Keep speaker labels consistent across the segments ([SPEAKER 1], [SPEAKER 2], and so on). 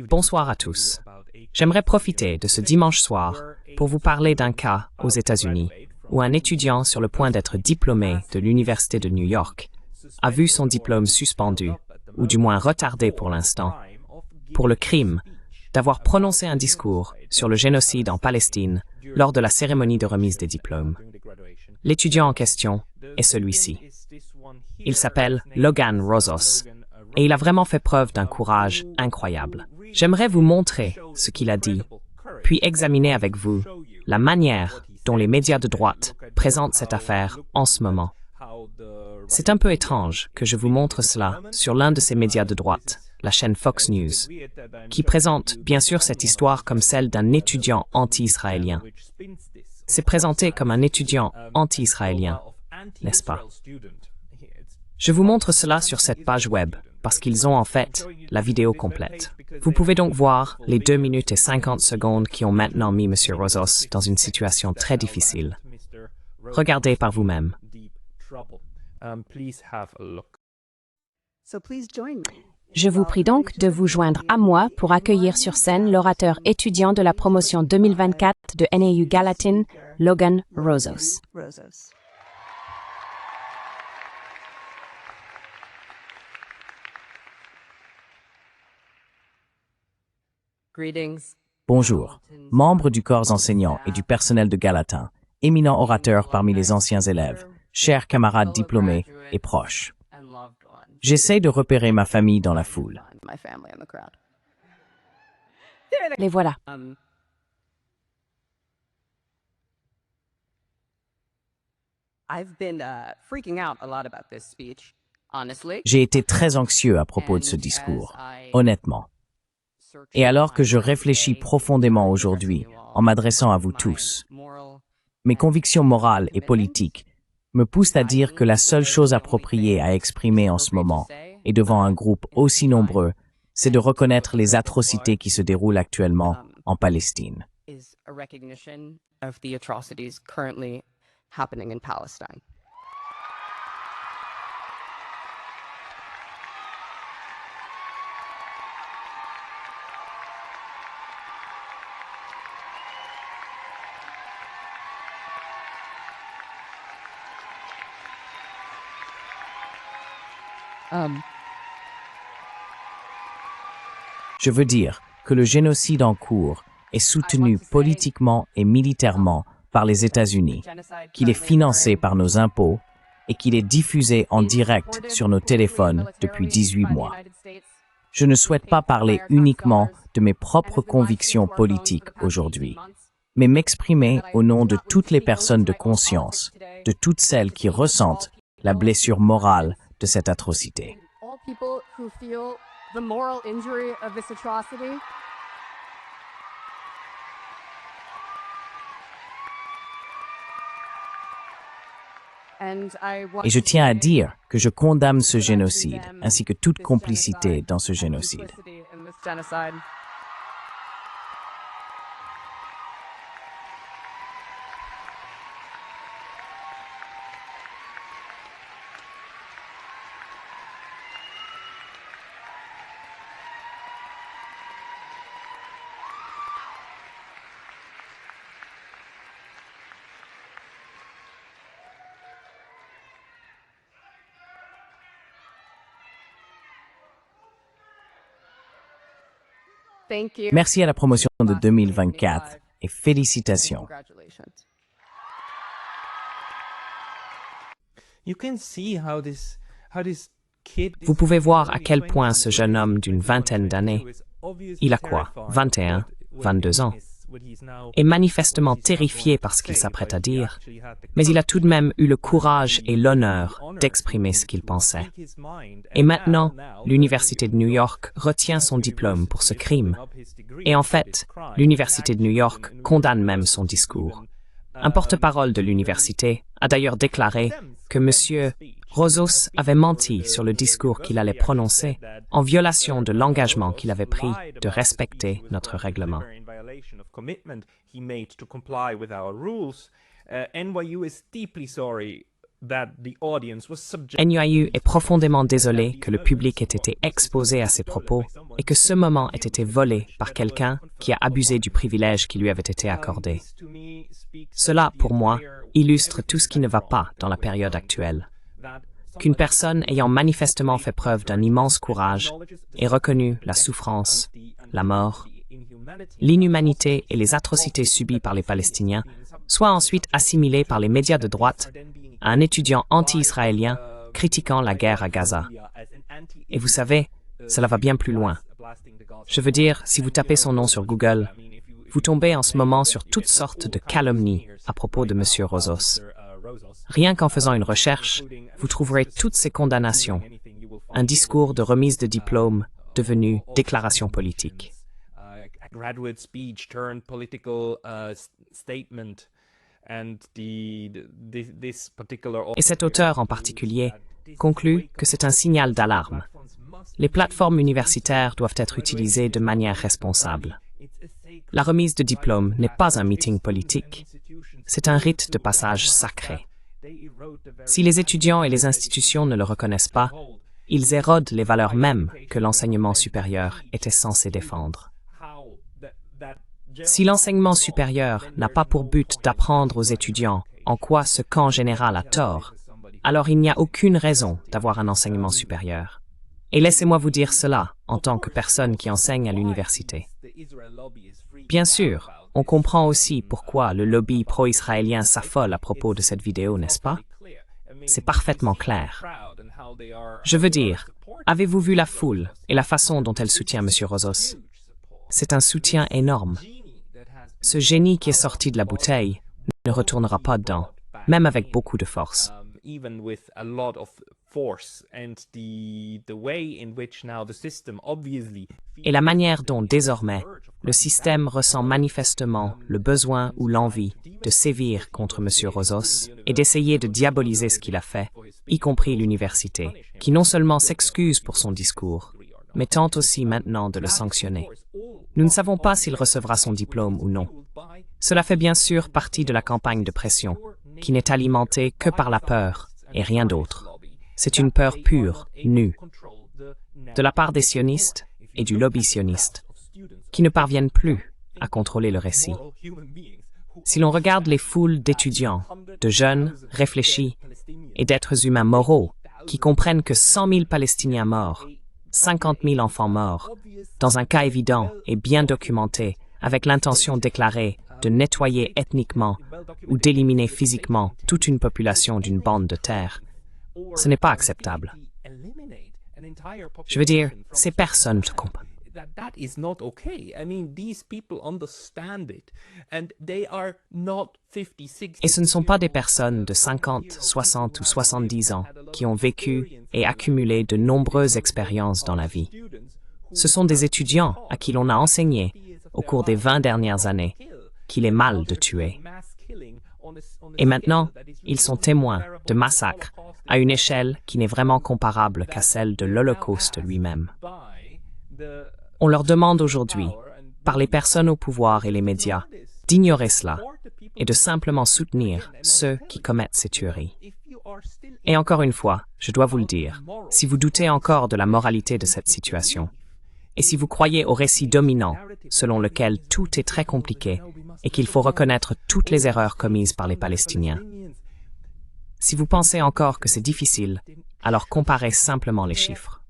[SPEAKER 1] Bonsoir à tous. J'aimerais profiter de ce dimanche soir pour vous parler d'un cas aux États-Unis où un étudiant sur le point d'être diplômé de l'Université de New York a vu son diplôme suspendu, ou du moins retardé pour l'instant, pour le crime d'avoir prononcé un discours sur le génocide en Palestine lors de la cérémonie de remise des diplômes. L'étudiant en question est celui-ci. Il s'appelle Logan Rozos, et il a vraiment fait preuve d'un courage incroyable. J'aimerais vous montrer ce qu'il a dit, puis examiner avec vous la manière dont les médias de droite présentent cette affaire en ce moment. C'est un peu étrange que je vous montre cela sur l'un de ces médias de droite, la chaîne Fox News, qui présente bien sûr cette histoire comme celle d'un étudiant anti-israélien. C'est présenté comme un étudiant anti-israélien, n'est-ce pas? Je vous montre cela sur cette page web, parce qu'ils ont en fait la vidéo complète. Vous pouvez donc voir les 2 minutes et 50 secondes qui ont maintenant mis M. Rozos dans une situation très difficile. Regardez par vous-même.
[SPEAKER 2] Je vous prie donc de vous joindre à moi pour accueillir sur scène l'orateur étudiant de la promotion 2024 de NAU Gallatin, Logan Rozos.
[SPEAKER 3] Bonjour, membres du corps enseignant et du personnel de Gallatin, éminent orateur parmi les anciens élèves, chers camarades diplômés et proches. J'essaie de repérer ma famille dans la foule.
[SPEAKER 2] Les voilà.
[SPEAKER 3] J'ai été très anxieux à propos de ce discours, honnêtement. Et alors que je réfléchis profondément aujourd'hui, en m'adressant à vous tous, mes convictions morales et politiques me poussent à dire que la seule chose appropriée à exprimer en ce moment, et devant un groupe aussi nombreux, c'est de reconnaître les atrocités qui se déroulent actuellement en Palestine. Je veux dire que le génocide en cours est soutenu politiquement et militairement par les États-Unis, qu'il est financé par nos impôts et qu'il est diffusé en direct sur nos téléphones depuis 18 mois. Je ne souhaite pas parler uniquement de mes propres convictions politiques aujourd'hui, mais m'exprimer au nom de toutes les personnes de conscience, de toutes celles qui ressentent la blessure morale de cette atrocité. Et je tiens à dire que je condamne ce génocide, ainsi que toute complicité dans ce génocide. Merci à la promotion de 2024 et félicitations.
[SPEAKER 1] Vous pouvez voir à quel point ce jeune homme d'une vingtaine d'années, il a quoi, 21, 22 ans, est manifestement terrifié par ce qu'il s'apprête à dire, mais il a tout de même eu le courage et l'honneur d'exprimer ce qu'il pensait. Et maintenant, l'Université de New York retient son diplôme pour ce crime. Et en fait, l'Université de New York condamne même son discours. Un porte-parole de l'université a d'ailleurs déclaré que M. Rozos avait menti sur le discours qu'il allait prononcer en violation de l'engagement qu'il avait pris de respecter notre règlement.
[SPEAKER 4] NYU is deeply sorry
[SPEAKER 1] NYU est profondément désolé que le public ait été exposé à ces propos et que ce moment ait été volé par quelqu'un qui a abusé du privilège qui lui avait été accordé. Cela, pour moi, illustre tout ce qui ne va pas dans la période actuelle. Qu'une personne ayant manifestement fait preuve d'un immense courage ait reconnu la souffrance, la mort, l'inhumanité et les atrocités subies par les Palestiniens soit ensuite assimilée par les médias de droite à un étudiant anti-israélien critiquant la guerre à Gaza. Et vous savez, cela va bien plus loin. Je veux dire, si vous tapez son nom sur Google, vous tombez en ce moment sur toutes sortes de calomnies à propos de M. Rozos. Rien qu'en faisant une recherche, vous trouverez toutes ces condamnations. Un discours de remise de diplôme devenu déclaration politique. Et cet auteur en particulier conclut que c'est un signal d'alarme. Les plateformes universitaires doivent être utilisées de manière responsable. La remise de diplôme n'est pas un meeting politique, c'est un rite de passage sacré. Si les étudiants et les institutions ne le reconnaissent pas, ils érodent les valeurs mêmes que l'enseignement supérieur était censé défendre. Si l'enseignement supérieur n'a pas pour but d'apprendre aux étudiants en quoi ce camp général a tort, alors il n'y a aucune raison d'avoir un enseignement supérieur. Et laissez-moi vous dire cela en tant que personne qui enseigne à l'université. Bien sûr, on comprend aussi pourquoi le lobby pro-israélien s'affole à propos de cette vidéo, n'est-ce pas? C'est parfaitement clair. Je veux dire, avez-vous vu la foule et la façon dont elle soutient M. Rozos? C'est un soutien énorme. Ce génie qui est sorti de la bouteille ne retournera pas dedans, même avec beaucoup de force. Et la manière dont, désormais, le système ressent manifestement le besoin ou l'envie de sévir contre M. Rozos et d'essayer de diaboliser ce qu'il a fait, y compris l'université, qui non seulement s'excuse pour son discours, mais tente aussi maintenant de le sanctionner. Nous ne savons pas s'il recevra son diplôme ou non. Cela fait bien sûr partie de la campagne de pression, qui n'est alimentée que par la peur et rien d'autre. C'est une peur pure, nue, de la part des sionistes et du lobby sioniste, qui ne parviennent plus à contrôler le récit. Si l'on regarde les foules d'étudiants, de jeunes, réfléchis et d'êtres humains moraux qui comprennent que 100 000 Palestiniens morts, 50 000 enfants morts, dans un cas évident et bien documenté, avec l'intention déclarée de nettoyer ethniquement ou d'éliminer physiquement toute une population d'une bande de terre, ce n'est pas acceptable. Je veux dire, ces personnes se comprennent. Et ce ne sont pas des personnes de 50, 60 ou 70 ans qui ont vécu et accumulé de nombreuses expériences dans la vie. Ce sont des étudiants à qui l'on a enseigné, au cours des 20 dernières années, qu'il est mal de tuer. Et maintenant, ils sont témoins de massacres à une échelle qui n'est vraiment comparable qu'à celle de l'Holocauste lui-même. On leur demande aujourd'hui, par les personnes au pouvoir et les médias, d'ignorer cela et de simplement soutenir ceux qui commettent ces tueries. Et encore une fois, je dois vous le dire, si vous doutez encore de la moralité de cette situation, et si vous croyez au récit dominant, selon lequel tout est très compliqué et qu'il faut reconnaître toutes les erreurs commises par les Palestiniens, si vous pensez encore que c'est difficile, alors comparez simplement les chiffres.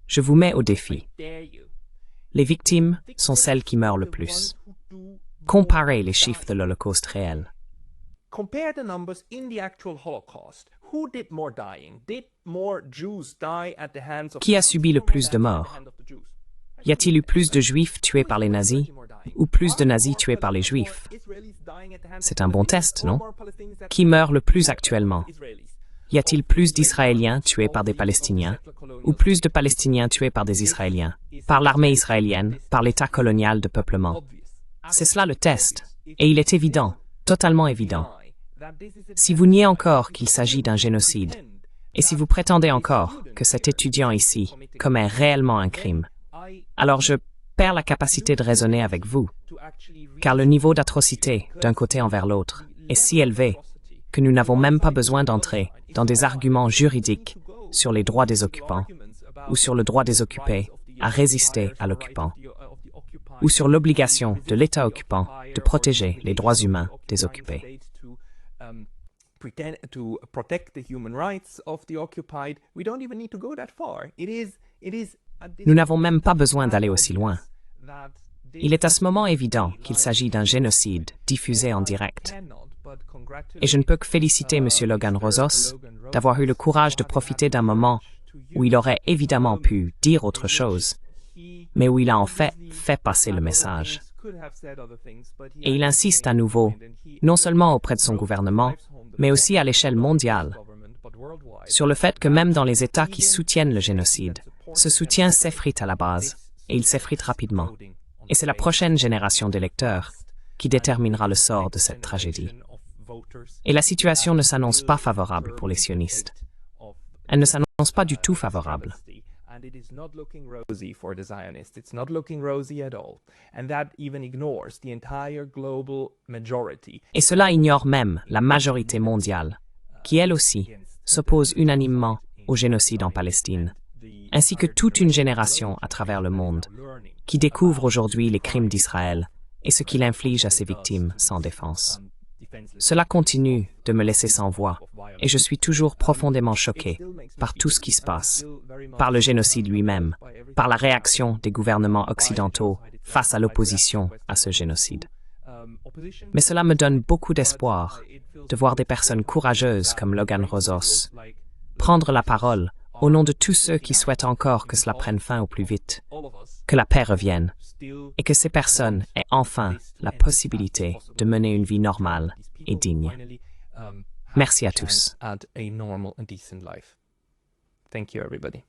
[SPEAKER 1] Je vous mets au défi. Les victimes sont celles qui meurent le plus. Comparez les chiffres de l'Holocauste réel. Qui a subi le plus de morts? Y a-t-il eu plus de Juifs tués par les nazis ou plus de nazis tués par les Juifs? C'est un bon test, non? Qui meurt le plus actuellement? Y a-t-il plus d'Israéliens tués par des Palestiniens ou plus de Palestiniens tués par des Israéliens, par l'armée israélienne, par l'État colonial de peuplement? C'est cela le test, et il est évident, totalement évident. Si vous niez encore qu'il s'agit d'un génocide, et si vous prétendez encore que cet étudiant ici commet réellement un crime, alors je perds la capacité de raisonner avec vous, car le niveau d'atrocité d'un côté envers l'autre est si élevé que nous n'avons même pas besoin d'entrer dans des arguments juridiques sur les droits des occupants ou sur le droit des occupés à résister à l'occupant ou sur l'obligation de l'État occupant de protéger les droits humains des occupés. Nous n'avons même pas besoin d'aller aussi loin. Il est à ce moment évident qu'il s'agit d'un génocide diffusé en direct. Et je ne peux que féliciter M. Logan Rozos d'avoir eu le courage de profiter d'un moment où il aurait évidemment pu dire autre chose, mais où il a en fait passer le message. Et il insiste à nouveau, non seulement auprès de son gouvernement, mais aussi à l'échelle mondiale, sur le fait que même dans les États qui soutiennent le génocide, ce soutien s'effrite à la base, et il s'effrite rapidement. Et c'est la prochaine génération d'électeurs qui déterminera le sort de cette tragédie. Et la situation ne s'annonce pas favorable pour les sionistes. Elle ne s'annonce pas du tout favorable. Et cela ignore même la majorité mondiale, qui elle aussi s'oppose unanimement au génocide en Palestine, ainsi que toute une génération à travers le monde, qui découvre aujourd'hui les crimes d'Israël et ce qu'il inflige à ses victimes sans défense. Cela continue de me laisser sans voix, et je suis toujours profondément choqué par tout ce qui se passe, par le génocide lui-même, par la réaction des gouvernements occidentaux face à l'opposition à ce génocide. Mais cela me donne beaucoup d'espoir de voir des personnes courageuses comme Logan Rozos prendre la parole au nom de tous ceux qui souhaitent encore que cela prenne fin au plus vite, que la paix revienne, et que ces personnes aient enfin la possibilité de mener une vie normale et digne. Merci à tous.
[SPEAKER 4] Thank you, everybody.